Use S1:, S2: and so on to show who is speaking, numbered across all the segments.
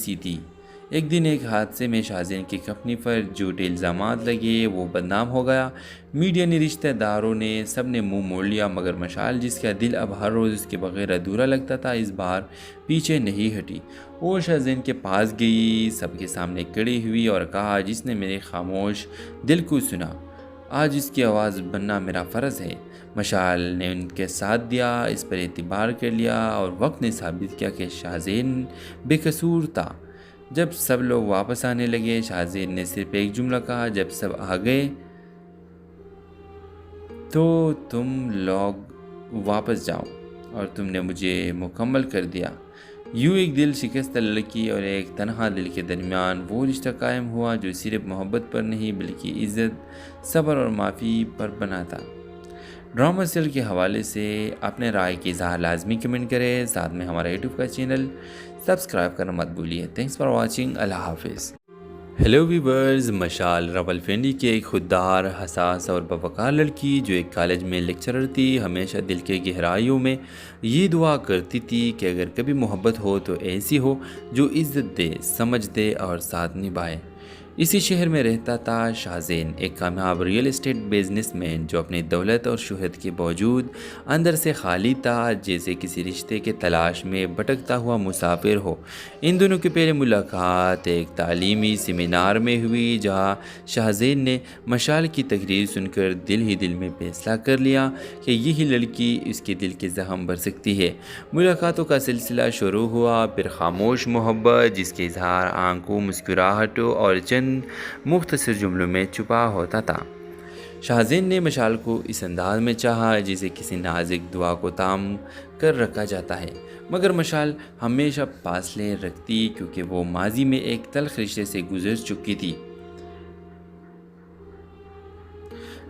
S1: سی تھی۔ ایک دن ایک حادثے میں شاہزین کی کمپنی پر جھوٹے الزامات لگے، وہ بدنام ہو گیا۔ میڈیا نے، رشتہ داروں نے، سب نے منہ موڑ لیا، مگر مشال جس کا دل اب ہر روز اس کے بغیر ادھورا لگتا تھا، اس بار پیچھے نہیں ہٹی۔ وہ شاہزین کے پاس گئی، سب کے سامنے کھڑی ہوئی اور کہا، جس نے میرے خاموش دل کو سنا، آج اس کی آواز بننا میرا فرض ہے۔ مشال نے ان کے ساتھ دیا، اس پر اعتبار کر لیا، اور وقت نے ثابت کیا کہ شاہزین بے قصور تھا۔ جب سب لوگ واپس آنے لگے، شاہزین نے صرف ایک جملہ کہا، جب سب آ گئے تو تم لوگ واپس جاؤ، اور تم نے مجھے مکمل کر دیا۔ یوں ایک دل شکستہ لڑکی اور ایک تنہا دل کے درمیان وہ رشتہ قائم ہوا جو صرف محبت پر نہیں بلکہ عزت، صبر اور معافی پر بنا تھا۔ ڈرامہ سیریل کے حوالے سے اپنے رائے کی اظہار لازمی کمنٹ کریں، ساتھ میں ہمارا یوٹیوب کا چینل سبسکرائب کرنا مت بھولیے۔ تھینکس فار واچنگ، اللہ حافظ۔ ہیلو ویورز، مشال راولپنڈی کی ایک خوددار، حساس اور باوقار لڑکی جو ایک کالج میں لیکچرر تھی، ہمیشہ دل کے گہرائیوں میں یہ دعا کرتی تھی کہ اگر کبھی محبت ہو تو ایسی ہو جو عزت دے، سمجھ دے اور ساتھ نبھائے۔ اسی شہر میں رہتا تھا شاہزین، ایک کامیاب ریئل اسٹیٹ بزنس مین جو اپنی دولت اور شہرت کے باوجود اندر سے خالی تھا، جیسے کسی رشتے کے تلاش میں بھٹکتا ہوا مسافر ہو۔ ان دونوں کی پہلی ملاقات ایک تعلیمی سیمینار میں ہوئی، جہاں شاہزین نے مشال کی تقریر سن کر دل ہی دل میں فیصلہ کر لیا کہ یہی لڑکی اس کے دل کے زخم بھر سکتی ہے۔ ملاقاتوں کا سلسلہ شروع ہوا، پھر خاموش محبت جس کے اظہار آنکھوں، مسکراہٹوں اور چند مختصر جملوں میں چھپا ہوتا تھا۔ شاہزین نے مشال کو اس انداز میں چاہا جسے کسی نازک دعا کو تام کر رکھا جاتا ہے، مگر مشال ہمیشہ فاصلے رکھتی کیونکہ وہ ماضی میں ایک تلخ رشتے سے گزر چکی تھی،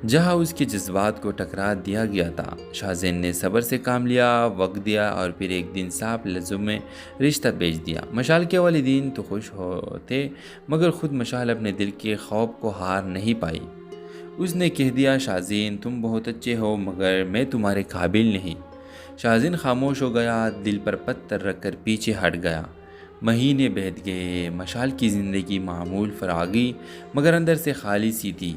S1: جہاں اس کے جذبات کو ٹکرا دیا گیا تھا۔ شاہزین نے صبر سے کام لیا، وقت دیا، اور پھر ایک دن صاف لفظوں میں رشتہ بھیج دیا۔ مشال کے والدین تو خوش ہوتے، مگر خود مشال اپنے دل کے خوف کو ہار نہیں پائی۔ اس نے کہہ دیا، شاہزین تم بہت اچھے ہو، مگر میں تمہارے قابل نہیں۔ شاہزین خاموش ہو گیا، دل پر پتھر رکھ کر پیچھے ہٹ گیا۔ مہینے بیت گئے، مشال کی زندگی معمول فراگی مگر اندر سے خالی سی تھی۔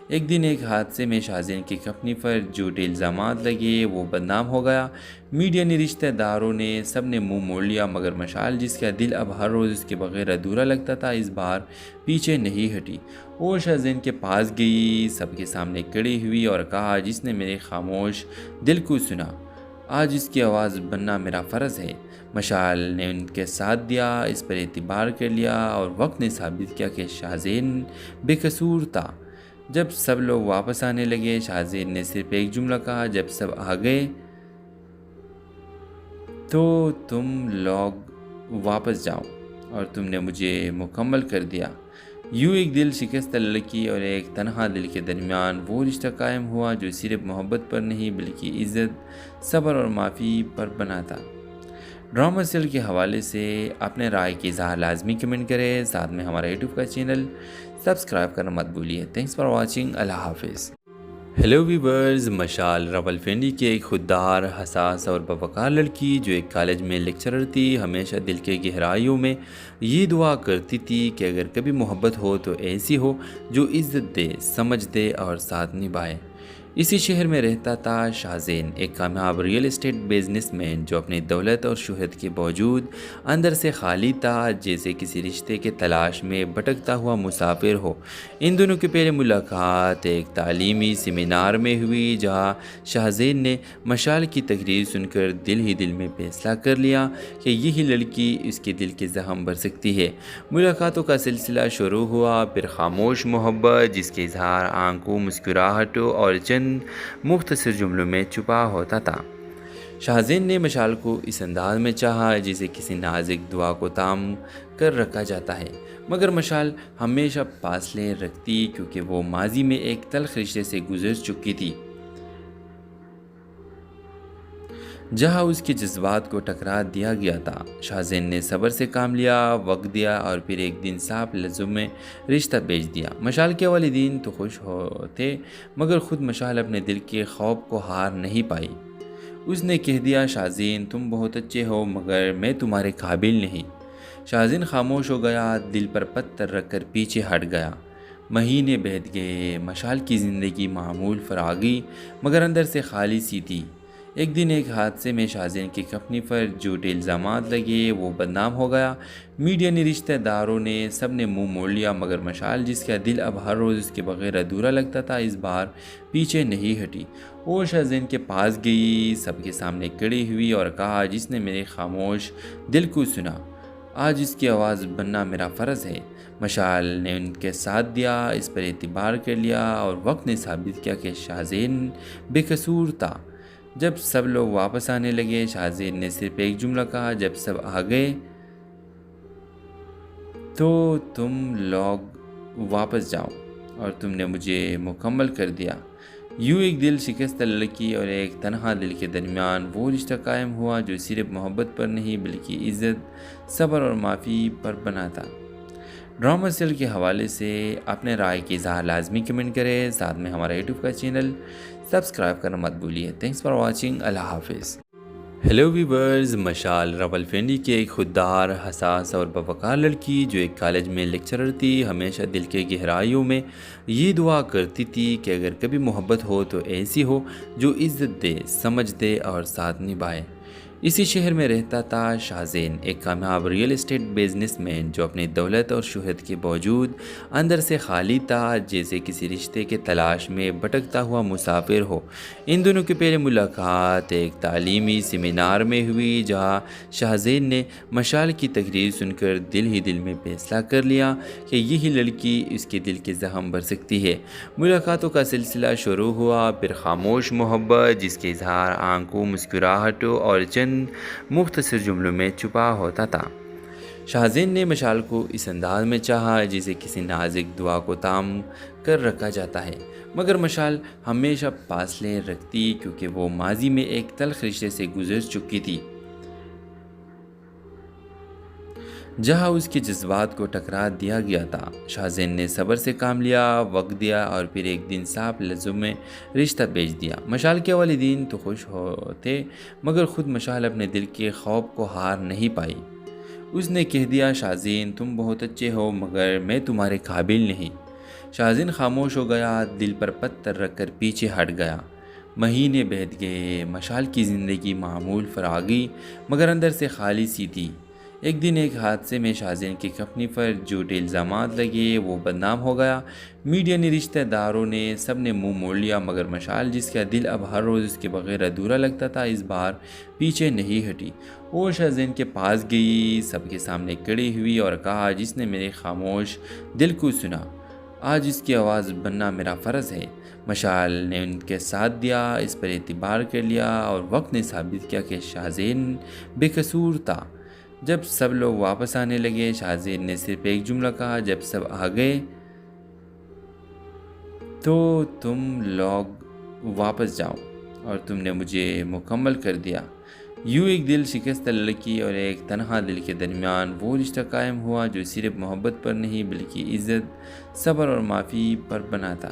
S1: ایک دن ایک حادثے میں شاہزین کی کمپنی پر جھوٹے الزامات لگے، وہ بدنام ہو گیا۔ میڈیا نے، رشتہ داروں نے، سب نے منہ موڑ لیا، مگر مشال جس کا دل اب ہر روز اس کے بغیر ادھورا لگتا تھا، اس بار پیچھے نہیں ہٹی۔ وہ شاہزین کے پاس گئی، سب کے سامنے کھڑی ہوئی اور کہا، جس نے میرے خاموش دل کو سنا، آج اس کی آواز بننا میرا فرض ہے۔ مشال نے ان کے ساتھ دیا، اس پر اعتبار کر لیا، اور وقت نے ثابت کیا کہ شاہزین بے قصور تھا۔ جب سب لوگ واپس آنے لگے، شاہزین نے صرف ایک جملہ کہا، جب سب آ گئے تو تم لوگ واپس جاؤ، اور تم نے مجھے مکمل کر دیا۔ یوں ایک دل شکستہ لڑکی اور ایک تنہا دل کے درمیان وہ رشتہ قائم ہوا جو صرف محبت پر نہیں بلکہ عزت، صبر اور معافی پر بنا تھا۔ ڈرامہ سیریل کے حوالے سے اپنے رائے کی اظہار لازمی کمنٹ کریں، ساتھ میں ہمارا یوٹیوب کا چینل سبسکرائب کرنا مت بھولیے۔ تھینکس فار واچنگ، اللہ حافظ۔ ہیلو ویورز، مشال راولپنڈی کی ایک خوددار، حساس اور باوقار لڑکی جو ایک کالج میں لیکچرر تھی، ہمیشہ دل کے گہرائیوں میں یہ دعا کرتی تھی کہ اگر کبھی محبت ہو تو ایسی ہو جو عزت دے، سمجھ دے اور ساتھ نبھائے۔ اسی شہر میں رہتا تھا شاہزین، ایک کامیاب ریئل اسٹیٹ بزنس مین جو اپنی دولت اور شہرت کے باوجود اندر سے خالی تھا، جیسے کسی رشتے کے تلاش میں بھٹکتا ہوا مسافر ہو۔ ان دونوں کی پہلی ملاقات ایک تعلیمی سیمینار میں ہوئی، جہاں شاہزین نے مشال کی تقریر سن کر دل ہی دل میں فیصلہ کر لیا کہ یہی لڑکی اس کے دل کے زخم بھر سکتی ہے۔ ملاقاتوں کا سلسلہ شروع ہوا، پھر خاموش محبت جس کے اظہار آنکھوں، مسکراہٹوں اور چند مختصر جملوں میں چھپا ہوتا تھا۔ شاہزین نے مشال کو اس انداز میں چاہا جسے کسی نازک دعا کو تام کر رکھا جاتا ہے، مگر مشال ہمیشہ فاصلے رکھتی کیونکہ وہ ماضی میں ایک تلخ رشتے سے گزر چکی تھی، جہاں اس کے جذبات کو ٹکرا دیا گیا تھا۔ شاہزین نے صبر سے کام لیا، وقت دیا، اور پھر ایک دن صاف لفظوں میں رشتہ بھیج دیا۔ مشال کے والدین تو خوش ہوتے، مگر خود مشال اپنے دل کے خوف کو ہار نہیں پائی۔ اس نے کہہ دیا، شاہزین تم بہت اچھے ہو، مگر میں تمہارے قابل نہیں۔ شاہزین خاموش ہو گیا، دل پر پتھر رکھ کر پیچھے ہٹ گیا۔ مہینے بیت گئے، مشال کی زندگی معمول فراغی مگر اندر سے خالی سی تھی۔ ایک دن ایک حادثے میں شاہزین کی کمپنی پر جھوٹے الزامات لگے، وہ بدنام ہو گیا۔ میڈیا نے، رشتہ داروں نے، سب نے منہ موڑ لیا، مگر مشال جس کا دل اب ہر روز اس کے بغیر ادھورا لگتا تھا، اس بار پیچھے نہیں ہٹی۔ وہ شاہزین کے پاس گئی، سب کے سامنے کھڑی ہوئی اور کہا، جس نے میرے خاموش دل کو سنا، آج اس کی آواز بننا میرا فرض ہے۔ مشال نے ان کے ساتھ دیا، اس پر اعتبار کر لیا، اور وقت نے ثابت کیا کہ شاہزین بے قصور تھا۔ جب سب لوگ واپس آنے لگے، شاہزین نے صرف ایک جملہ کہا، جب سب آ گئے تو تم لوگ واپس جاؤ، اور تم نے مجھے مکمل کر دیا۔ یوں ایک دل شکستہ لڑکی اور ایک تنہا دل کے درمیان وہ رشتہ قائم ہوا جو صرف محبت پر نہیں بلکہ عزت، صبر اور معافی پر بنا تھا۔ ڈرامہ سیریل کے حوالے سے اپنے رائے کی اظہار لازمی کمنٹ کریں، ساتھ میں ہمارا یوٹیوب کا چینل سبسکرائب کرنا مت بھولیے۔ تھینکس فار واچنگ، اللہ حافظ۔ ہیلو ویورز، مشال راولپنڈی کی ایک خوددار، حساس اور باوقار لڑکی جو ایک کالج میں لیکچرر تھی، ہمیشہ دل کے گہرائیوں میں یہ دعا کرتی تھی کہ اگر کبھی محبت ہو تو ایسی ہو جو عزت دے، سمجھ دے اور ساتھ نبھائے۔ اسی شہر میں رہتا تھا شاہزین، ایک کامیاب ریئل اسٹیٹ بزنس مین جو اپنی دولت اور شہرت کے باوجود اندر سے خالی تھا، جیسے کسی رشتے کے تلاش میں بھٹکتا ہوا مسافر ہو۔ ان دونوں کی پہلی ملاقات ایک تعلیمی سیمینار میں ہوئی، جہاں شاہزین نے مشال کی تقریر سن کر دل ہی دل میں فیصلہ کر لیا کہ یہی لڑکی اس کے دل کے زخم بھر سکتی ہے۔ ملاقاتوں کا سلسلہ شروع ہوا، پھر خاموش محبت جس کے اظہار آنکھوں، مسکراہٹوں اور چند مختصر جملوں میں چھپا ہوتا تھا۔ شاہزین نے مشال کو اس انداز میں چاہا جسے کسی نازک دعا کو تام کر رکھا جاتا ہے، مگر مشال ہمیشہ فاصلے رکھتی کیونکہ وہ ماضی میں ایک تلخ رشتے سے گزر چکی تھی، جہاں اس کے جذبات کو ٹکرا دیا گیا تھا۔ شاہزین نے صبر سے کام لیا، وقت دیا اور پھر ایک دن صاف لفظوں میں رشتہ بھیج دیا۔ مشال کے والدین تو خوش ہوتے، مگر خود مشال اپنے دل کے خوف کو ہار نہیں پائی۔ اس نے کہہ دیا، شاہزین تم بہت اچھے ہو مگر میں تمہارے قابل نہیں۔ شاہزین خاموش ہو گیا، دل پر پتھر رکھ کر پیچھے ہٹ گیا۔ مہینے بیت گئے، مشال کی زندگی معمول فراغی مگر اندر سے خالی سی تھی۔ ایک دن ایک حادثے میں شاہزین کی کمپنی پر جھوٹے الزامات لگے، وہ بدنام ہو گیا۔ میڈیا نے، رشتہ داروں نے، سب نے منہ موڑ لیا، مگر مشال جس کا دل اب ہر روز اس کے بغیر ادھورا لگتا تھا، اس بار پیچھے نہیں ہٹی۔ وہ شاہزین کے پاس گئی، سب کے سامنے کھڑی ہوئی اور کہا، جس نے میرے خاموش دل کو سنا، آج اس کی آواز بننا میرا فرض ہے۔ مشال نے ان کے ساتھ دیا، اس پر اعتبار کر لیا، اور وقت نے ثابت کیا کہ شاہزین بے قصور تھا۔ جب سب لوگ واپس آنے لگے، شاہزین نے صرف ایک جملہ کہا، جب سب آ گئے تو تم لوگ واپس جاؤ، اور تم نے مجھے مکمل کر دیا۔ یوں ایک دل شکستہ لڑکی اور ایک تنہا دل کے درمیان وہ رشتہ قائم ہوا جو صرف محبت پر نہیں بلکہ عزت، صبر اور معافی پر بنا تھا۔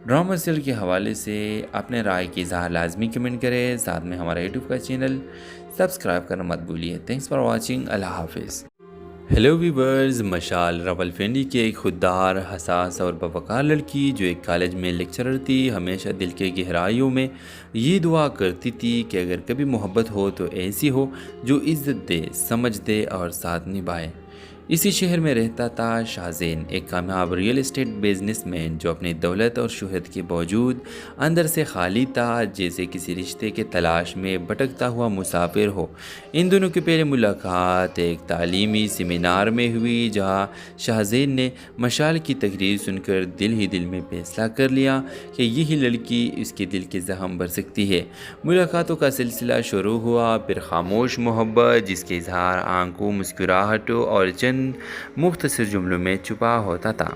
S1: ڈرامہ سیریل کے حوالے سے اپنے رائے کی اظہار لازمی کمنٹ کریں، ساتھ میں ہمارا یوٹیوب کا چینل سبسکرائب کرنا مت بھولیے۔ تھینکس فار واچنگ، اللہ حافظ۔ ہیلو ویورز، مشال راولپنڈی کی ایک خوددار، حساس اور باوقار لڑکی جو ایک کالج میں لیکچرر تھی، ہمیشہ دل کے گہرائیوں میں یہ دعا کرتی تھی کہ اگر کبھی محبت ہو تو ایسی ہو جو عزت دے، سمجھ دے اور ساتھ نبھائے۔ اسی شہر میں رہتا تھا شاہزین، ایک کامیاب ریئل اسٹیٹ بزنس مین جو اپنی دولت اور شہرت کے باوجود اندر سے خالی تھا، جیسے کسی رشتے کے تلاش میں بھٹکتا ہوا مسافر ہو۔ ان دونوں کی پہلی ملاقات ایک تعلیمی سیمینار میں ہوئی، جہاں شاہزین نے مشال کی تقریر سن کر دل ہی دل میں فیصلہ کر لیا کہ یہی لڑکی اس کے دل کے زخم بھر سکتی ہے۔ ملاقاتوں کا سلسلہ شروع ہوا، پھر خاموش محبت جس کے اظہار آنکھوں، مسکراہٹوں اور چند مختصر جملوں میں چھپا ہوتا تھا۔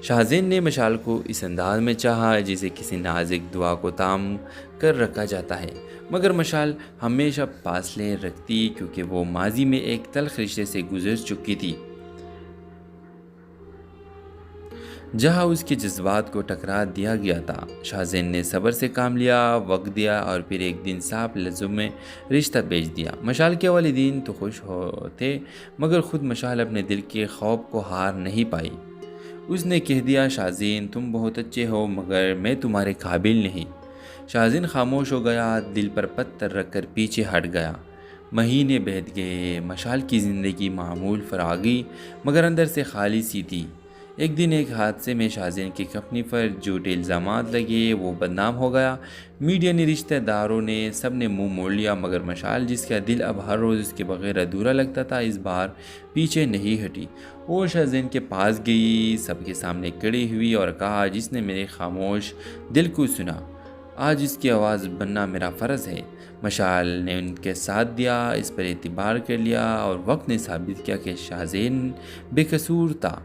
S1: شاہزین نے مشال کو اس انداز میں چاہا جسے کسی نازک دعا کو تام کر رکھا جاتا ہے، مگر مشال ہمیشہ فاصلے رکھتی کیونکہ وہ ماضی میں ایک تلخ رشتے سے گزر چکی تھی، جہاں اس کے جذبات کو ٹکرا دیا گیا تھا۔ شاہزین نے صبر سے کام لیا، وقت دیا اور پھر ایک دن صاف لفظوں میں رشتہ بھیج دیا۔ مشال کے والدین تو خوش ہوتے، مگر خود مشال اپنے دل کے خوف کو ہار نہیں پائی۔ اس نے کہہ دیا، شاہزین تم بہت اچھے ہو مگر میں تمہارے قابل نہیں۔ شاہزین خاموش ہو گیا، دل پر پتھر رکھ کر پیچھے ہٹ گیا۔ مہینے بیت گئے، مشال کی زندگی معمول فراغی مگر اندر سے خالی سی تھی۔ ایک دن ایک حادثے میں شاہزین کی کمپنی پر جھوٹے الزامات لگے، وہ بدنام ہو گیا۔ میڈیا نے، رشتہ داروں نے، سب نے منہ موڑ لیا، مگر مشال جس کا دل اب ہر روز اس کے بغیر ادھورا لگتا تھا، اس بار پیچھے نہیں ہٹی۔ وہ شاہزین کے پاس گئی، سب کے سامنے کھڑی ہوئی اور کہا، جس نے میرے خاموش دل کو سنا، آج اس کی آواز بننا میرا فرض ہے۔ مشال نے ان کے ساتھ دیا، اس پر اعتبار کر لیا اور وقت نے ثابت کیا کہ شاہزین بے قصور تھا۔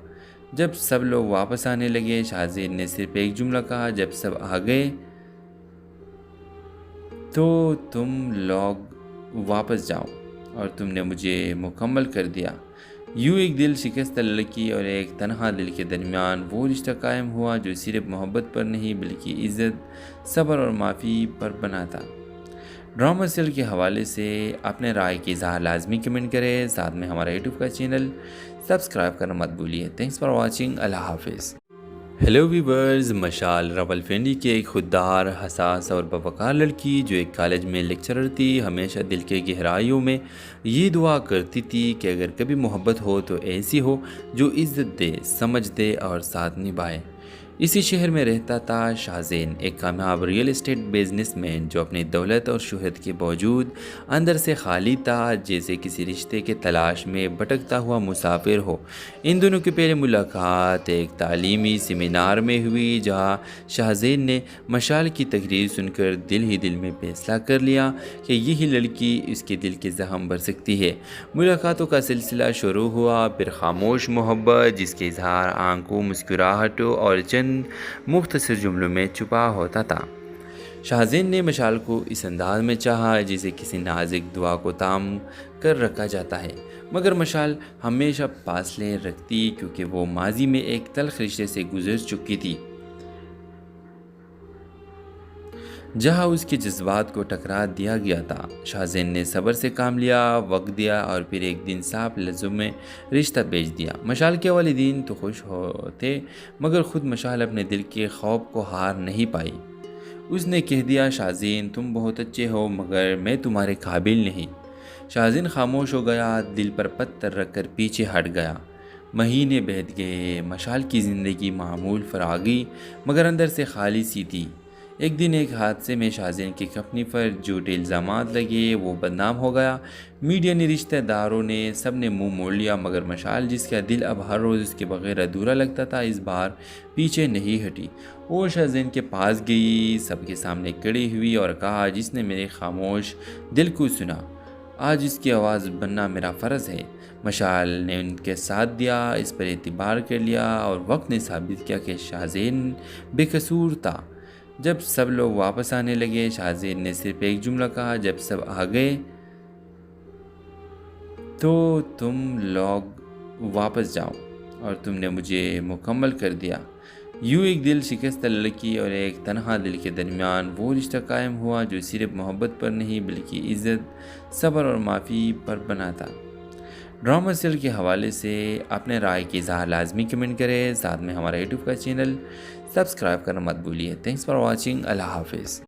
S1: جب سب لوگ واپس آنے لگے، شاہزین نے صرف ایک جملہ کہا، جب سب آ گئے تو تم لوگ واپس جاؤ اور تم نے مجھے مکمل کر دیا۔ یوں ایک دل شکستہ لڑکی اور ایک تنہا دل کے درمیان وہ رشتہ قائم ہوا جو صرف محبت پر نہیں بلکہ عزت، صبر اور معافی پر بنا تھا۔ ڈرامہ سیریل کے حوالے سے اپنے رائے کی اظہار لازمی کمنٹ کریں، ساتھ میں ہمارا یوٹیوب کا چینل سبسکرائب کرنا مت بھولیے۔ تھینکس فار واچنگ، اللہ حافظ۔ ہیلو ویورز، مشال راولپنڈی کی ایک خوددار، حساس اور باوقار لڑکی جو ایک کالج میں لیکچرر تھی، ہمیشہ دل کے گہرائیوں میں یہ دعا کرتی تھی کہ اگر کبھی محبت ہو تو ایسی ہو جو عزت دے، سمجھ دے اور ساتھ نبھائے۔ اسی شہر میں رہتا تھا شاہزین، ایک کامیاب ریئل اسٹیٹ بزنس مین جو اپنی دولت اور شہرت کے باوجود اندر سے خالی تھا، جیسے کسی رشتے کے تلاش میں بھٹکتا ہوا مسافر ہو۔ ان دونوں کی پہلی ملاقات ایک تعلیمی سیمینار میں ہوئی، جہاں شاہزین نے مشال کی تقریر سن کر دل ہی دل میں فیصلہ کر لیا کہ یہی لڑکی اس کے دل کے زخم بھر سکتی ہے۔ ملاقاتوں کا سلسلہ شروع ہوا، پھر خاموش محبت جس کے اظہار آنکھوں، مسکراہٹوں اور چند مختصر جملوں میں چھپا ہوتا تھا۔ شاہزین نے مشال کو اس انداز میں چاہا جسے کسی نازک دعا کو تام کر رکھا جاتا ہے، مگر مشال ہمیشہ فاصلے رکھتی کیونکہ وہ ماضی میں ایک تلخ رشتے سے گزر چکی تھی، جہاں اس کے جذبات کو ٹکرا دیا گیا تھا۔ شاہزین نے صبر سے کام لیا، وقت دیا اور پھر ایک دن صاف لفظوں میں رشتہ بھیج دیا۔ مشال کے والدین تو خوش ہوتے، مگر خود مشال اپنے دل کے خوف کو ہار نہیں پائی۔ اس نے کہہ دیا، شاہزین تم بہت اچھے ہو مگر میں تمہارے قابل نہیں۔ شاہزین خاموش ہو گیا، دل پر پتھر رکھ کر پیچھے ہٹ گیا۔ مہینے بیت گئے، مشال کی زندگی معمول فراغی مگر اندر سے خالی سی تھی۔ ایک دن ایک حادثے میں شاہزین کی کمپنی پر جھوٹے الزامات لگے، وہ بدنام ہو گیا۔ میڈیا نے، رشتہ داروں نے، سب نے منہ موڑ لیا، مگر مشال جس کا دل اب ہر روز اس کے بغیر ادھورا لگتا تھا، اس بار پیچھے نہیں ہٹی۔ وہ شاہزین کے پاس گئی، سب کے سامنے کھڑی ہوئی اور کہا، جس نے میرے خاموش دل کو سنا، آج اس کی آواز بننا میرا فرض ہے۔ مشال نے ان کے ساتھ دیا، اس پر اعتبار کر لیا اور وقت نے ثابت کیا کہ شاہزین بے قصور تھا۔ جب سب لوگ واپس آنے لگے، شاہزین نے صرف ایک جملہ کہا، جب سب آ گئے تو تم لوگ واپس جاؤ اور تم نے مجھے مکمل کر دیا۔ یوں ایک دل شکستہ لڑکی اور ایک تنہا دل کے درمیان وہ رشتہ قائم ہوا جو صرف محبت پر نہیں بلکہ عزت، صبر اور معافی پر بنا تھا۔ ڈرامہ سیریل کے حوالے سے اپنے رائے کی اظہار لازمی کمنٹ کریں، ساتھ میں ہمارا یوٹیوب کا چینل سبسکرائب کرنا مت بھولیے۔ تھینکس فار واچنگ، اللہ حافظ۔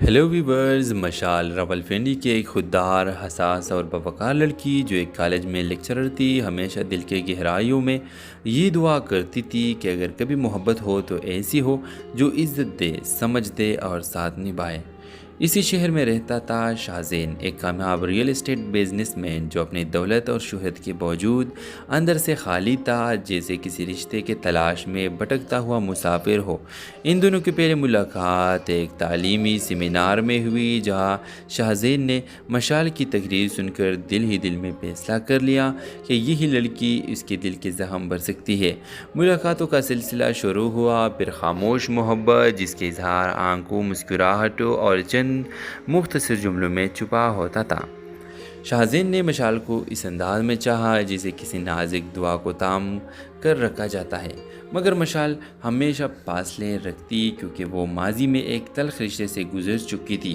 S1: ہیلو ویورز، مشال راولپنڈی کی ایک خوددار، حساس اور باوقار لڑکی جو ایک کالج میں لیکچرر تھی، ہمیشہ دل کے گہرائیوں میں یہ دعا کرتی تھی کہ اگر کبھی محبت ہو تو ایسی ہو جو عزت دے، سمجھ دے اور ساتھ نبھائے۔ اسی شہر میں رہتا تھا شاہزین، ایک کامیاب ریئل اسٹیٹ بزنس مین جو اپنی دولت اور شہرت کے باوجود اندر سے خالی تھا، جیسے کسی رشتے کے تلاش میں بھٹکتا ہوا مسافر ہو۔ ان دونوں کی پہلی ملاقات ایک تعلیمی سیمینار میں ہوئی، جہاں شاہزین نے مشال کی تقریر سن کر دل ہی دل میں فیصلہ کر لیا کہ یہی لڑکی اس کے دل کے زخم بھر سکتی ہے۔ ملاقاتوں کا سلسلہ شروع ہوا، پھر خاموش محبت جس کے اظہار آنکھوں، مسکراہٹوں اور چند مختصر جملوں میں چھپا ہوتا تھا۔ شاہزین نے مشال کو اس انداز میں چاہا جسے کسی نازک دعا کو تام کر رکھا جاتا ہے، مگر مشال ہمیشہ فاصلے رکھتی کیونکہ وہ ماضی میں ایک تلخ رشتے سے گزر چکی تھی،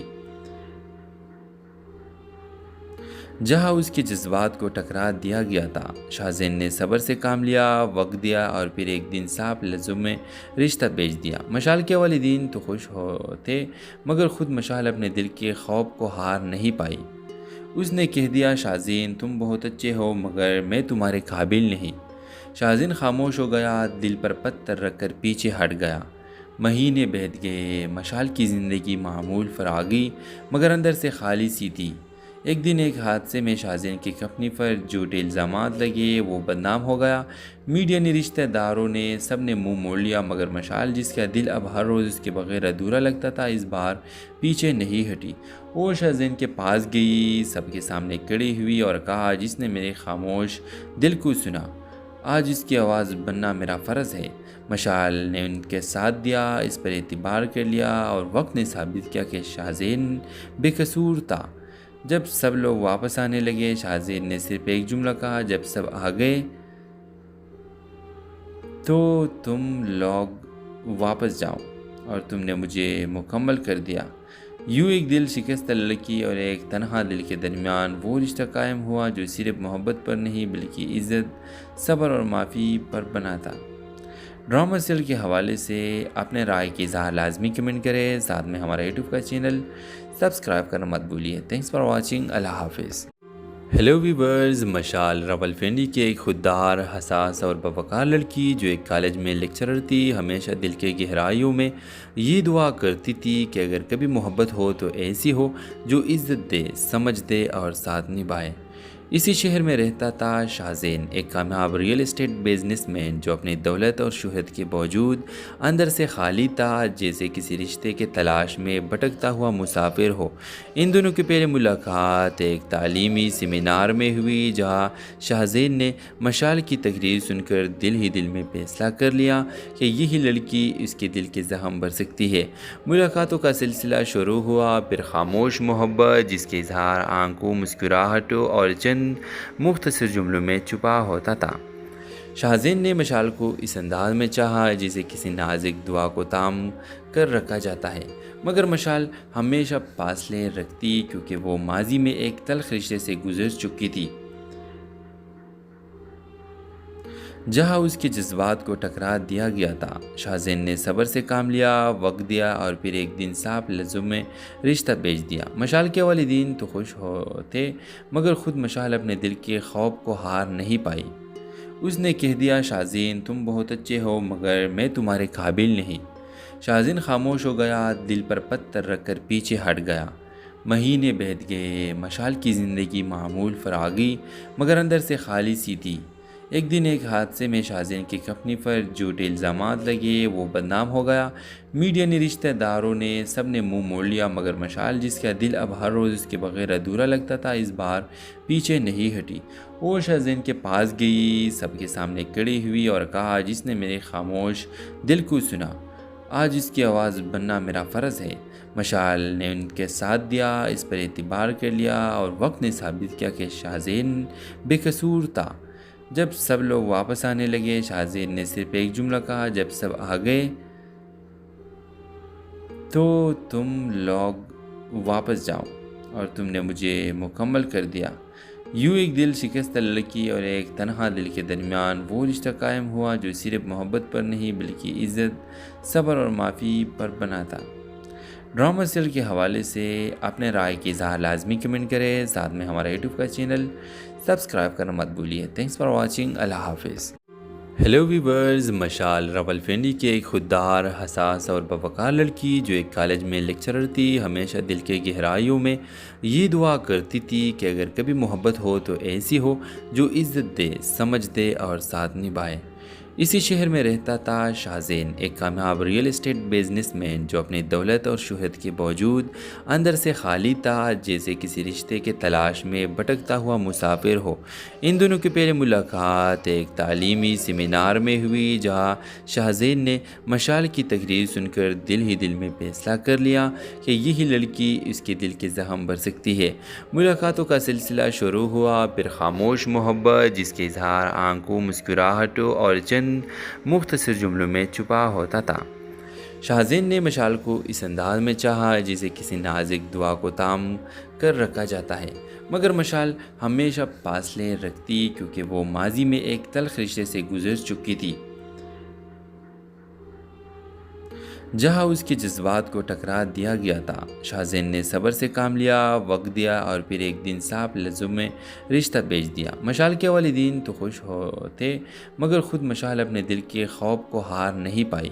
S1: جہاں اس کے جذبات کو ٹکرا دیا گیا تھا۔ شاہزین نے صبر سے کام لیا، وقت دیا اور پھر ایک دن صاف لفظوں میں رشتہ بھیج دیا۔ مشال کے والدین تو خوش ہوتے، مگر خود مشال اپنے دل کے خوف کو ہار نہیں پائی۔ اس نے کہہ دیا، شاہزین تم بہت اچھے ہو مگر میں تمہارے قابل نہیں۔ شاہزین خاموش ہو گیا، دل پر پتھر رکھ کر پیچھے ہٹ گیا۔ مہینے بیت گئے، مشال کی زندگی معمول پر آ گئی مگر اندر سے خالی سی تھی۔ ایک دن ایک حادثے میں شاہزین کی کمپنی پر جھوٹے الزامات لگے، وہ بدنام ہو گیا۔ میڈیا نے، رشتہ داروں نے، سب نے منہ موڑ لیا، مگر مشال جس کا دل اب ہر روز اس کے بغیر ادھورا لگتا تھا، اس بار پیچھے نہیں ہٹی۔ وہ شاہزین کے پاس گئی، سب کے سامنے کھڑی ہوئی اور کہا، جس نے میرے خاموش دل کو سنا، آج اس کی آواز بننا میرا فرض ہے۔ مشال نے ان کے ساتھ دیا، اس پر اعتبار کر لیا اور وقت نے ثابت کیا کہ شاہزین بے قصور تھا۔ جب سب لوگ واپس آنے لگے، شاہزین نے صرف ایک جملہ کہا، جب سب آ گئے تو تم لوگ واپس جاؤ اور تم نے مجھے مکمل کر دیا۔ یوں ایک دل شکستہ لڑکی اور ایک تنہا دل کے درمیان وہ رشتہ قائم ہوا جو صرف محبت پر نہیں بلکہ عزت، صبر اور معافی پر بنا تھا۔ ڈرامہ سیریل کے حوالے سے اپنے رائے کی اظہار لازمی کمنٹ کریں، ساتھ میں ہمارا یوٹیوب کا چینل سبسکرائب کرنا مت بھولیے۔ تھینکس فار واچنگ، اللہ حافظ۔ ہیلو ویورز، مشال راولپنڈی کی ایک خوددار، حساس اور باوقار لڑکی جو ایک کالج میں لیکچرر تھی، ہمیشہ دل کے گہرائیوں میں یہ دعا کرتی تھی کہ اگر کبھی محبت ہو تو ایسی ہو جو عزت دے، سمجھ دے اور ساتھ نبھائے۔ اسی شہر میں رہتا تھا شاہزین، ایک کامیاب ریئل اسٹیٹ بزنس مین جو اپنی دولت اور شہرت کے باوجود اندر سے خالی تھا، جیسے کسی رشتے کے تلاش میں بھٹکتا ہوا مسافر ہو۔ ان دونوں کی پہلی ملاقات ایک تعلیمی سیمینار میں ہوئی، جہاں شاہزین نے مشال کی تقریر سن کر دل ہی دل میں فیصلہ کر لیا کہ یہی لڑکی اس کے دل کے زخم بھر سکتی ہے۔ ملاقاتوں کا سلسلہ شروع ہوا، پھر خاموش محبت جس کے اظہار آنکھوں، مسکراہٹوں اور چند مختصر جملوں میں چھپا ہوتا تھا۔ شاہزین نے مشال کو اس انداز میں چاہا جسے کسی نازک دعا کو تام کر رکھا جاتا ہے، مگر مشال ہمیشہ فاصلے رکھتی کیونکہ وہ ماضی میں ایک تلخ رشتے سے گزر چکی تھی، جہاں اس کے جذبات کو ٹکرا دیا گیا تھا۔ شاہزین نے صبر سے کام لیا، وقت دیا اور پھر ایک دن صاف لفظوں میں رشتہ بھیج دیا۔ مشال کے والدین تو خوش ہوتے، مگر خود مشال اپنے دل کے خوف کو ہار نہیں پائی۔ اس نے کہہ دیا، شاہزین تم بہت اچھے ہو مگر میں تمہارے قابل نہیں۔ شاہزین خاموش ہو گیا، دل پر پتھر رکھ کر پیچھے ہٹ گیا۔ مہینے بیت گئے، مشال کی زندگی معمول پر آ گئی مگر اندر سے خالی سی تھی۔ ایک دن ایک حادثے میں شاہزین کی کمپنی پر جھوٹے الزامات لگے، وہ بدنام ہو گیا۔ میڈیا نے، رشتہ داروں نے، سب نے منہ موڑ لیا، مگر مشال جس کا دل اب ہر روز اس کے بغیر ادھورا لگتا تھا، اس بار پیچھے نہیں ہٹی۔ وہ شاہزین کے پاس گئی، سب کے سامنے کھڑی ہوئی اور کہا، جس نے میرے خاموش دل کو سنا، آج اس کی آواز بننا میرا فرض ہے۔ مشال نے ان کے ساتھ دیا، اس پر اعتبار کر لیا اور وقت نے ثابت کیا کہ شاہزین بے قصور تھا۔ جب سب لوگ واپس آنے لگے، شاہزین نے صرف ایک جملہ کہا، جب سب آ گئے تو تم لوگ واپس جاؤ اور تم نے مجھے مکمل کر دیا۔ یوں ایک دل شکستہ لڑکی اور ایک تنہا دل کے درمیان وہ رشتہ قائم ہوا جو صرف محبت پر نہیں بلکہ عزت، صبر اور معافی پر بنا تھا۔ ڈرامہ سیریل کے حوالے سے اپنے رائے کی اظہار لازمی کمنٹ کریں، ساتھ میں ہمارا یوٹیوب کا چینل سبسکرائب کرنا مت بھولیے۔ تھینکس فار واچنگ، اللہ حافظ۔ ہیلو ویورز، مشال راولپنڈی کی ایک خوددار، حساس اور باوقار لڑکی جو ایک کالج میں لیکچرر تھی، ہمیشہ دل کے گہرائیوں میں یہ دعا کرتی تھی کہ اگر کبھی محبت ہو تو ایسی ہو جو عزت دے، سمجھ دے اور ساتھ نبھائے۔ اسی شہر میں رہتا تھا شاہزین، ایک کامیاب ریئل اسٹیٹ بزنس مین جو اپنی دولت اور شہرت کے باوجود اندر سے خالی تھا، جیسے کسی رشتے کے تلاش میں بھٹکتا ہوا مسافر ہو۔ ان دونوں کی پہلی ملاقات ایک تعلیمی سیمینار میں ہوئی، جہاں شاہزین نے مشال کی تقریر سن کر دل ہی دل میں فیصلہ کر لیا کہ یہی لڑکی اس کے دل کے زخم بھر سکتی ہے۔ ملاقاتوں کا سلسلہ شروع ہوا، پھر خاموش محبت جس کے اظہار آنکھوں، مسکراہٹوں اور چند مختصر جملوں میں چھپا ہوتا تھا۔ شاہزین نے مشال کو اس انداز میں چاہا جسے کسی نازک دعا کو تام کر رکھا جاتا ہے، مگر مشال ہمیشہ فاصلے رکھتی کیونکہ وہ ماضی میں ایک تلخ رشتے سے گزر چکی تھی، جہاں اس کے جذبات کو ٹکرا دیا گیا تھا۔ شاہزین نے صبر سے کام لیا، وقت دیا اور پھر ایک دن صاف لفظوں میں رشتہ بھیج دیا۔ مشال کے والدین تو خوش ہوتے، مگر خود مشال اپنے دل کے خوف کو ہار نہیں پائی۔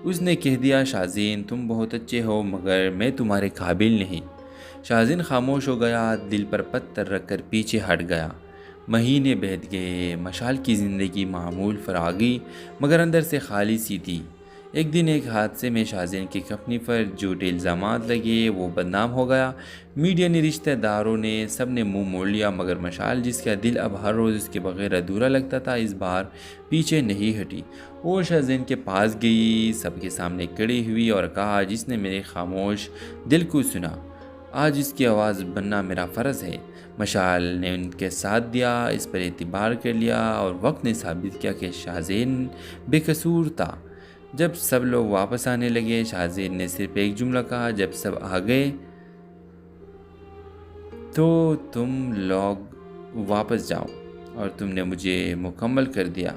S1: اس نے کہہ دیا، شاہزین تم بہت اچھے ہو مگر میں تمہارے قابل نہیں۔ شاہزین خاموش ہو گیا، دل پر پتھر رکھ کر پیچھے ہٹ گیا۔ مہینے بیت گئے، مشال کی زندگی معمول فراغی مگر اندر سے خالی سی تھی۔ ایک دن ایک حادثے میں شاہزین کی کمپنی پر جھوٹے الزامات لگے، وہ بدنام ہو گیا۔ میڈیا نے، رشتہ داروں نے، سب نے منہ موڑ لیا، مگر مشال جس کا دل اب ہر روز اس کے بغیر ادھورا لگتا تھا، اس بار پیچھے نہیں ہٹی۔ وہ شاہزین کے پاس گئی، سب کے سامنے کھڑی ہوئی اور کہا، جس نے میرے خاموش دل کو سنا، آج اس کی آواز بننا میرا فرض ہے۔ مشال نے ان کے ساتھ دیا، اس پر اعتبار کر لیا اور وقت نے ثابت کیا کہ شاہزین بے قصور تھا۔ جب سب لوگ واپس آنے لگے، شاہزین نے صرف ایک جملہ کہا، جب سب آ گئے تو تم لوگ واپس جاؤ اور تم نے مجھے مکمل کر دیا۔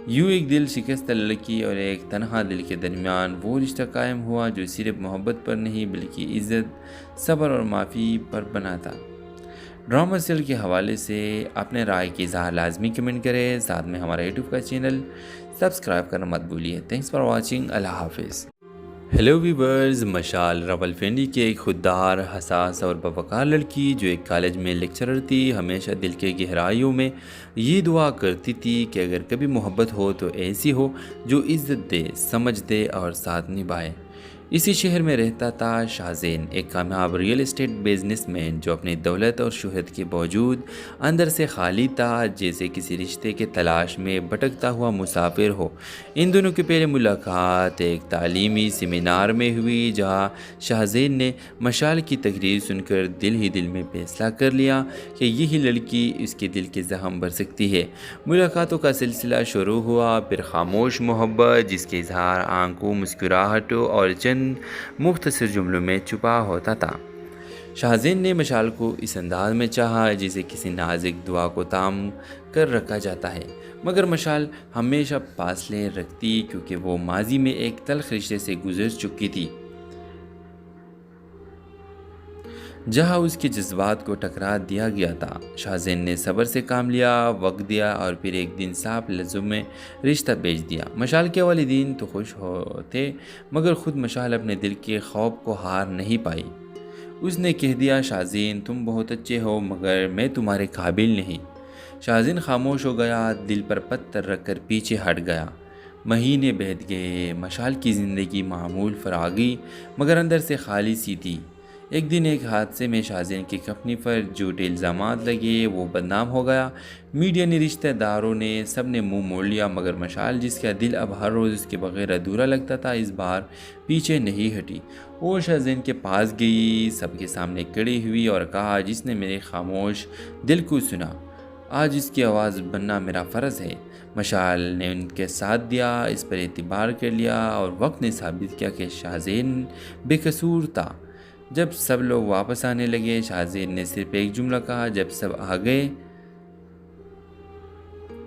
S1: یوں ایک دل شکستہ لڑکی اور ایک تنہا دل کے درمیان وہ رشتہ قائم ہوا جو صرف محبت پر نہیں بلکہ عزت، صبر اور معافی پر بنا تھا۔ ڈرامہ سیریل کے حوالے سے اپنے رائے کی اظہار لازمی کمنٹ کریں، ساتھ میں ہمارا یوٹیوب کا چینل سبسکرائب کرنا مت بھولیے۔ تھینکس فار واچنگ، اللہ حافظ۔ ہیلو ویورز، مشال راولپنڈی کی ایک خوددار، حساس اور باوقار لڑکی جو ایک کالج میں لیکچرر تھی، ہمیشہ دل کے گہرائیوں میں یہ دعا کرتی تھی کہ اگر کبھی محبت ہو تو ایسی ہو جو عزت دے، سمجھ دے اور ساتھ نبھائے۔ اسی شہر میں رہتا تھا شاہزین، ایک کامیاب ریئل اسٹیٹ بزنس مین جو اپنی دولت اور شہرت کے باوجود اندر سے خالی تھا، جیسے کسی رشتے کے تلاش میں بھٹکتا ہوا مسافر ہو۔ ان دونوں کی پہلی ملاقات ایک تعلیمی سیمینار میں ہوئی، جہاں شاہزین نے مشال کی تقریر سن کر دل ہی دل میں فیصلہ کر لیا کہ یہی لڑکی اس کے دل کے زخم بھر سکتی ہے۔ ملاقاتوں کا سلسلہ شروع ہوا، پھر خاموش محبت جس کے اظہار آنکھوں، مسکراہٹوں اور چند مختصر جملوں میں چھپا ہوتا تھا۔ شاہزین نے مشال کو اس انداز میں چاہا جسے کسی نازک دعا کو تام کر رکھا جاتا ہے، مگر مشال ہمیشہ فاصلے رکھتی کیونکہ وہ ماضی میں ایک تلخ رشتے سے گزر چکی تھی، جہاں اس کے جذبات کو ٹکرا دیا گیا تھا۔ شاہزین نے صبر سے کام لیا، وقت دیا اور پھر ایک دن صاف لفظوں میں رشتہ بھیج دیا۔ مشال کے والدین تو خوش ہوتے، مگر خود مشال اپنے دل کے خوف کو ہار نہیں پائی۔ اس نے کہہ دیا، شاہزین تم بہت اچھے ہو مگر میں تمہارے قابل نہیں۔ شاہزین خاموش ہو گیا، دل پر پتھر رکھ کر پیچھے ہٹ گیا۔ مہینے بیت گئے، مشال کی زندگی معمول فراغی مگر اندر سے خالی سی تھی۔ ایک دن ایک حادثے میں شاہزین کی کمپنی پر جھوٹے الزامات لگے، وہ بدنام ہو گیا۔ میڈیا نے، رشتہ داروں نے، سب نے منہ موڑ لیا، مگر مشال جس کا دل اب ہر روز اس کے بغیر ادھورا لگتا تھا، اس بار پیچھے نہیں ہٹی۔ وہ شاہزین کے پاس گئی، سب کے سامنے کھڑی ہوئی اور کہا، جس نے میرے خاموش دل کو سنا، آج اس کی آواز بننا میرا فرض ہے۔ مشال نے ان کے ساتھ دیا، اس پر اعتبار کر لیا اور وقت نے ثابت کیا کہ شاہزین بے قصور تھا۔ جب سب لوگ واپس آنے لگے، شاہزین نے صرف ایک جملہ کہا، جب سب آ گئے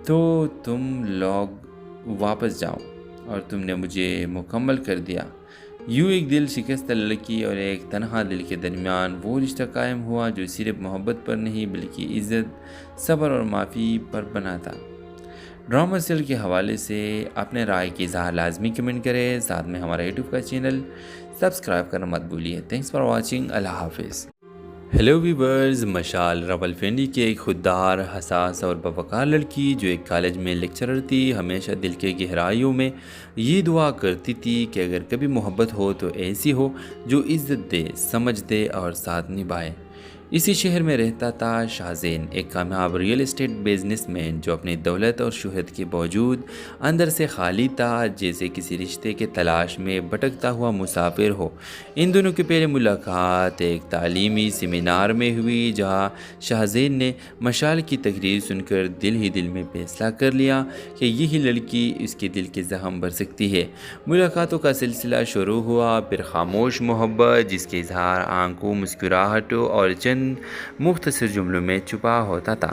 S1: تو تم لوگ واپس جاؤ اور تم نے مجھے مکمل کر دیا۔ یوں ایک دل شکستہ لڑکی اور ایک تنہا دل کے درمیان وہ رشتہ قائم ہوا جو صرف محبت پر نہیں بلکہ عزت، صبر اور معافی پر بنا تھا۔ ڈرامہ سیریل کے حوالے سے اپنے رائے کی اظہار لازمی کمنٹ کریں، ساتھ میں ہمارا یوٹیوب کا چینل سبسکرائب کرنا مت بھولیے۔ تھینکس فار واچنگ، اللہ حافظ۔ ہیلو ویورز، مشال راولپنڈی کی ایک خوددار، حساس اور باوقار لڑکی جو ایک کالج میں لیکچرر تھی، ہمیشہ دل کے گہرائیوں میں یہ دعا کرتی تھی کہ اگر کبھی محبت ہو تو ایسی ہو جو عزت دے، سمجھ دے اور ساتھ نبھائے۔ اسی شہر میں رہتا تھا شاہزین، ایک کامیاب ریئل اسٹیٹ بزنس مین جو اپنی دولت اور شہرت کے باوجود اندر سے خالی تھا، جیسے کسی رشتے کے تلاش میں بھٹکتا ہوا مسافر ہو۔ ان دونوں کی پہلی ملاقات ایک تعلیمی سیمینار میں ہوئی، جہاں شاہزین نے مشال کی تقریر سن کر دل ہی دل میں فیصلہ کر لیا کہ یہی لڑکی اس کے دل کے زخم بھر سکتی ہے۔ ملاقاتوں کا سلسلہ شروع ہوا، پھر خاموش محبت جس کے اظہار آنکھوں، مسکراہٹوں اور چند مختصر جملوں میں چھپا ہوتا تھا۔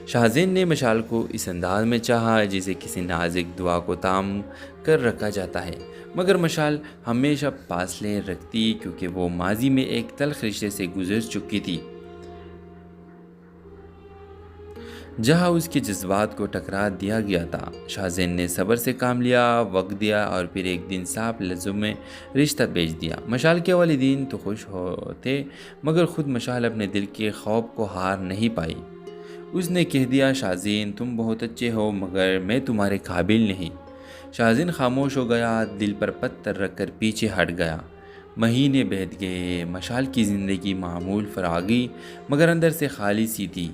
S1: شاہزین نے مشال کو اس انداز میں چاہا جسے کسی نازک دعا کو تام کر رکھا جاتا ہے، مگر مشال ہمیشہ فاصلے رکھتی کیونکہ وہ ماضی میں ایک تلخ رشتے سے گزر چکی تھی، جہاں اس کے جذبات کو ٹکرا دیا گیا تھا۔ شاہزین نے صبر سے کام لیا، وقت دیا اور پھر ایک دن صاف لفظوں میں رشتہ بھیج دیا۔ مشال کے والدین تو خوش ہوتے، مگر خود مشال اپنے دل کے خوف کو ہار نہیں پائی۔ اس نے کہہ دیا، شاہزین تم بہت اچھے ہو مگر میں تمہارے قابل نہیں۔ شاہزین خاموش ہو گیا، دل پر پتھر رکھ کر پیچھے ہٹ گیا۔ مہینے بیت گئے، مشال کی زندگی معمول فراگی مگر اندر سے خالی سی تھی۔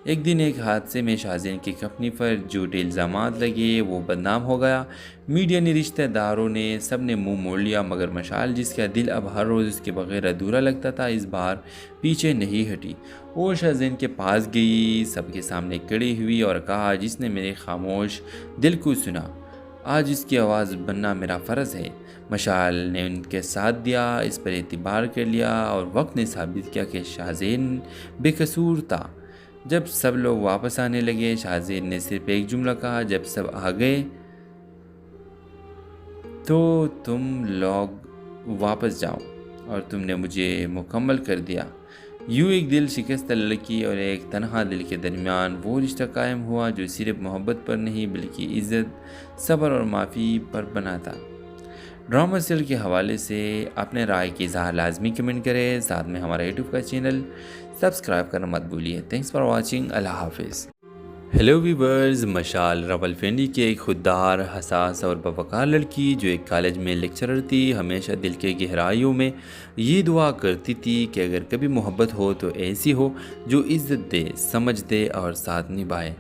S1: ایک دن ایک حادثے میں شاہزین کی کمپنی پر جھوٹے الزامات لگے، وہ بدنام ہو گیا۔ میڈیا نے، رشتہ داروں نے، سب نے منہ موڑ لیا، مگر مشال جس کا دل اب ہر روز اس کے بغیر ادھورا لگتا تھا، اس بار پیچھے نہیں ہٹی۔ وہ شاہزین کے پاس گئی، سب کے سامنے کھڑی ہوئی اور کہا، جس نے میرے خاموش دل کو سنا، آج اس کی آواز بننا میرا فرض ہے۔ مشال نے ان کے ساتھ دیا، اس پر اعتبار کر لیا اور وقت نے ثابت کیا کہ شاہزین بے قصور تھا۔ جب سب لوگ واپس آنے لگے، شاہزین نے صرف ایک جملہ کہا، جب سب آ گئے تو تم لوگ واپس جاؤ اور تم نے مجھے مکمل کر دیا۔ یوں ایک دل شکستہ لڑکی اور ایک تنہا دل کے درمیان وہ رشتہ قائم ہوا جو صرف محبت پر نہیں بلکہ عزت، صبر اور معافی پر بنا تھا۔ ڈرامہ سیریل کے حوالے سے اپنے رائے کی اظہار لازمی کمنٹ کریں، ساتھ میں ہمارا یوٹیوب کا چینل سبسکرائب کرنا مت بھولیے۔ تھینکس فار واچنگ، اللہ حافظ۔ ہیلو ویورز، مشال راولپنڈی کی ایک خوددار، حساس اور باوقار لڑکی جو ایک کالج میں لیکچرر تھی، ہمیشہ دل کے گہرائیوں میں یہ دعا کرتی تھی کہ اگر کبھی محبت ہو تو ایسی ہو جو عزت دے، سمجھ دے اور ساتھ نبھائے۔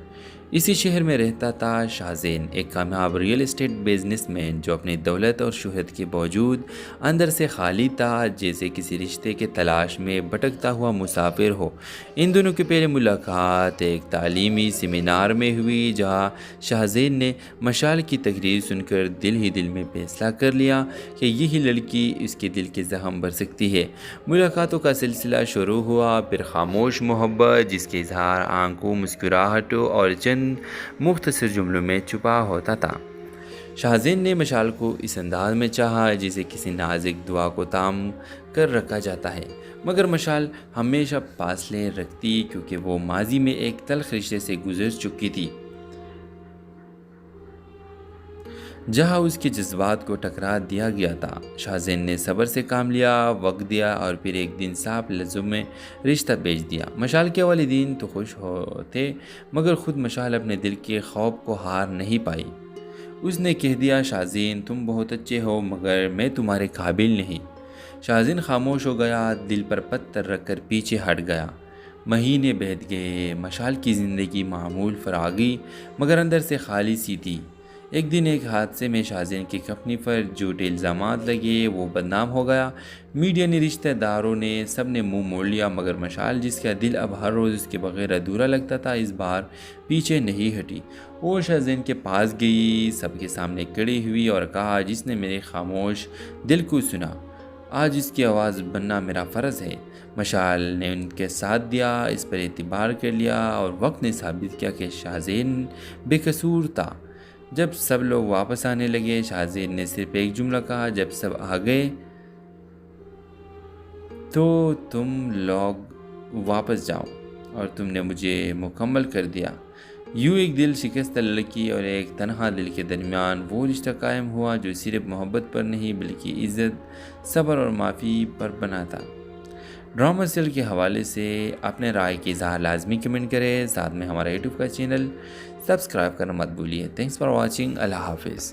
S1: اسی شہر میں رہتا تھا شاہزین، ایک کامیاب ریئل اسٹیٹ بزنس مین جو اپنی دولت اور شہرت کے باوجود اندر سے خالی تھا، جیسے کسی رشتے کے تلاش میں بھٹکتا ہوا مسافر ہو۔ ان دونوں کی پہلی ملاقات ایک تعلیمی سیمینار میں ہوئی، جہاں شاہزین نے مشال کی تقریر سن کر دل ہی دل میں فیصلہ کر لیا کہ یہی لڑکی اس کے دل کے زخم بھر سکتی ہے۔ ملاقاتوں کا سلسلہ شروع ہوا، پھر خاموش محبت جس کے اظہار آنکھوں، مسکراہٹوں اور چند مختصر جملوں میں چھپا ہوتا تھا۔ شاہزین نے مشال کو اس انداز میں چاہا جسے کسی نازک دعا کو تام کر رکھا جاتا ہے، مگر مشال ہمیشہ فاصلے رکھتی کیونکہ وہ ماضی میں ایک تلخ رشتے سے گزر چکی تھی، جہاں اس کے جذبات کو ٹکرا دیا گیا تھا۔ شاہزین نے صبر سے کام لیا، وقت دیا اور پھر ایک دن صاف لفظوں میں رشتہ بھیج دیا۔ مشال کے والدین تو خوش ہوتے، مگر خود مشال اپنے دل کے خوف کو ہار نہیں پائی۔ اس نے کہہ دیا، شاہزین تم بہت اچھے ہو مگر میں تمہارے قابل نہیں۔ شاہزین خاموش ہو گیا، دل پر پتھر رکھ کر پیچھے ہٹ گیا۔ مہینے بیت گئے، مشال کی زندگی معمول فراگی مگر اندر سے خالی سی تھی۔ ایک دن ایک حادثے میں شاہزین کی کمپنی پر جھوٹے الزامات لگے، وہ بدنام ہو گیا۔ میڈیا نے، رشتہ داروں نے، سب نے منہ موڑ لیا، مگر مشال جس کا دل اب ہر روز اس کے بغیر ادھورا لگتا تھا، اس بار پیچھے نہیں ہٹی۔ وہ شاہزین کے پاس گئی، سب کے سامنے کھڑی ہوئی اور کہا، جس نے میرے خاموش دل کو سنا، آج اس کی آواز بننا میرا فرض ہے۔ مشال نے ان کے ساتھ دیا، اس پر اعتبار کر لیا اور وقت نے ثابت کیا کہ شاہزین بے قصور تھا۔ جب سب لوگ واپس آنے لگے، شاہزین نے صرف ایک جملہ کہا، جب سب آ گئے تو تم لوگ واپس جاؤ اور تم نے مجھے مکمل کر دیا۔ یوں ایک دل شکستہ لڑکی اور ایک تنہا دل کے درمیان وہ رشتہ قائم ہوا جو صرف محبت پر نہیں بلکہ عزت، صبر اور معافی پر بنا تھا۔ ڈرامہ سیریل کے حوالے سے اپنے رائے کی اظہار لازمی کمنٹ کریں، ساتھ میں ہمارا یوٹیوب کا چینل سبسکرائب کرنا مت بھولیے۔ تھینکس فار واچنگ، اللہ حافظ۔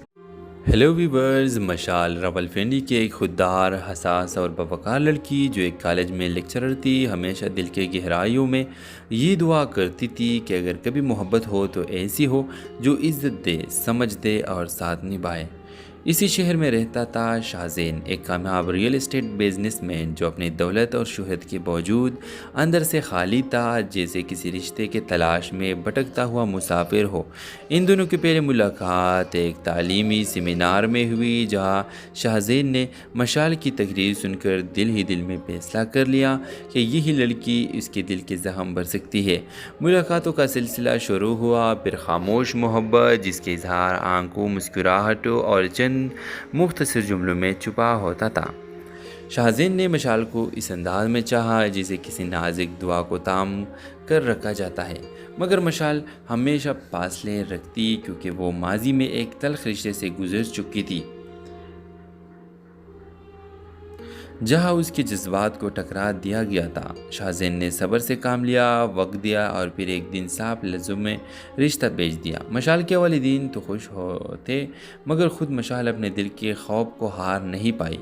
S1: ہیلو ویورز، مشال راولپنڈی کی ایک خوددار، حساس اور باوقار لڑکی جو ایک کالج میں لیکچرر تھی، ہمیشہ دل کے گہرائیوں میں یہ دعا کرتی تھی کہ اگر کبھی محبت ہو تو ایسی ہو جو عزت دے، سمجھ دے اور ساتھ نبھائے۔ اسی شہر میں رہتا تھا شاہزین، ایک کامیاب ریئل اسٹیٹ بزنس مین جو اپنی دولت اور شہرت کے باوجود اندر سے خالی تھا، جیسے کسی رشتے کے تلاش میں بھٹکتا ہوا مسافر ہو۔ ان دونوں کی پہلی ملاقات ایک تعلیمی سیمینار میں ہوئی، جہاں شاہزین نے مشال کی تقریر سن کر دل ہی دل میں فیصلہ کر لیا کہ یہی لڑکی اس کے دل کے زخم بھر سکتی ہے۔ ملاقاتوں کا سلسلہ شروع ہوا، پھر خاموش محبت جس کے اظہار آنکھوں، مسکراہٹوں اور چند مختصر جملوں میں چھپا ہوتا تھا۔ شاہزین نے مشال کو اس انداز میں چاہا جسے کسی نازک دعا کو تام کر رکھا جاتا ہے، مگر مشال ہمیشہ فاصلے رکھتی کیونکہ وہ ماضی میں ایک تلخ رشتے سے گزر چکی تھی، جہاں اس کے جذبات کو ٹکرا دیا گیا تھا۔ شاہزین نے صبر سے کام لیا، وقت دیا اور پھر ایک دن صاف لفظوں میں رشتہ بھیج دیا۔ مشال کے والدین تو خوش ہوتے، مگر خود مشال اپنے دل کے خوف کو ہار نہیں پائی۔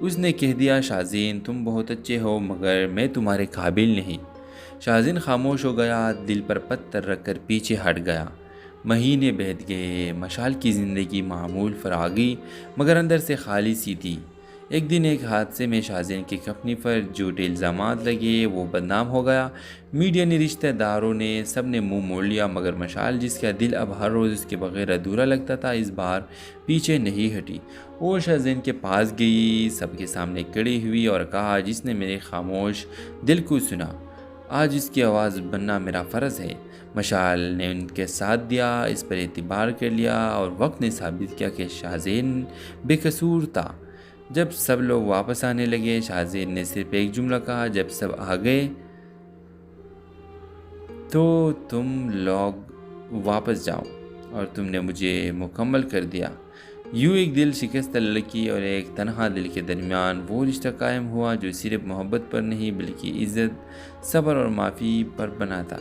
S1: اس نے کہہ دیا، شاہزین تم بہت اچھے ہو مگر میں تمہارے قابل نہیں۔ شاہزین خاموش ہو گیا، دل پر پتھر رکھ کر پیچھے ہٹ گیا۔ مہینے بیت گئے، مشال کی زندگی معمول فراگی مگر اندر سے خالی سی تھی۔ ایک دن ایک حادثے میں شاہزین کی کمپنی پر جھوٹے الزامات لگے، وہ بدنام ہو گیا۔ میڈیا نے، رشتہ داروں نے، سب نے منہ موڑ لیا، مگر مشال جس کا دل اب ہر روز اس کے بغیر ادھورا لگتا تھا، اس بار پیچھے نہیں ہٹی۔ وہ شاہزین کے پاس گئی، سب کے سامنے کھڑی ہوئی اور کہا، جس نے میرے خاموش دل کو سنا، آج اس کی آواز بننا میرا فرض ہے۔ مشال نے ان کے ساتھ دیا، اس پر اعتبار کر لیا اور وقت نے ثابت کیا کہ شاہزین بے قصور تھا۔ جب سب لوگ واپس آنے لگے، شاہزین نے صرف ایک جملہ کہا، جب سب آ گئے تو تم لوگ واپس جاؤ اور تم نے مجھے مکمل کر دیا۔ یوں ایک دل شکستہ لڑکی اور ایک تنہا دل کے درمیان وہ رشتہ قائم ہوا جو صرف محبت پر نہیں بلکہ عزت، صبر اور معافی پر بنا تھا۔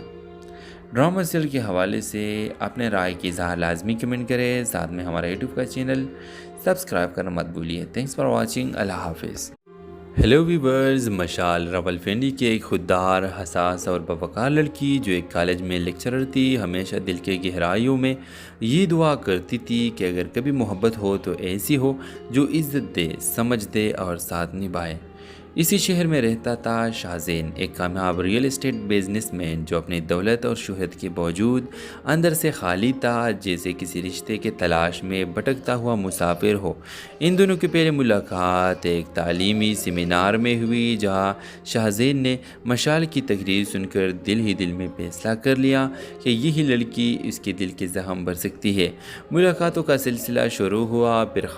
S1: ڈرامہ سیریل کے حوالے سے اپنے رائے کی اظہار لازمی کمنٹ کریں، ساتھ میں ہمارا یوٹیوب کا چینل سبسکرائب کرنا مت بھولیے۔ تھینکس فار واچنگ، اللہ حافظ۔ ہیلو ویورز، مشال راولپنڈی کی ایک خوددار، حساس اور باوقار لڑکی جو ایک کالج میں لیکچرر تھی، ہمیشہ دل کے گہرائیوں میں یہ دعا کرتی تھی کہ اگر کبھی محبت ہو تو ایسی ہو جو عزت دے، سمجھ دے اور ساتھ نبھائے۔ اسی شہر میں رہتا تھا شاہزین، ایک کامیاب ریئل اسٹیٹ بزنس مین جو اپنی دولت اور شہرت کے باوجود اندر سے خالی تھا، جیسے کسی رشتے کے تلاش میں بھٹکتا ہوا مسافر ہو۔ ان دونوں کی پہلی ملاقات ایک تعلیمی سیمینار میں ہوئی، جہاں شاہزین نے مشال کی تقریر سن کر دل ہی دل میں فیصلہ کر لیا کہ یہی لڑکی اس کے دل کے زخم بھر سکتی ہے۔ ملاقاتوں کا سلسلہ شروع ہوا، پھر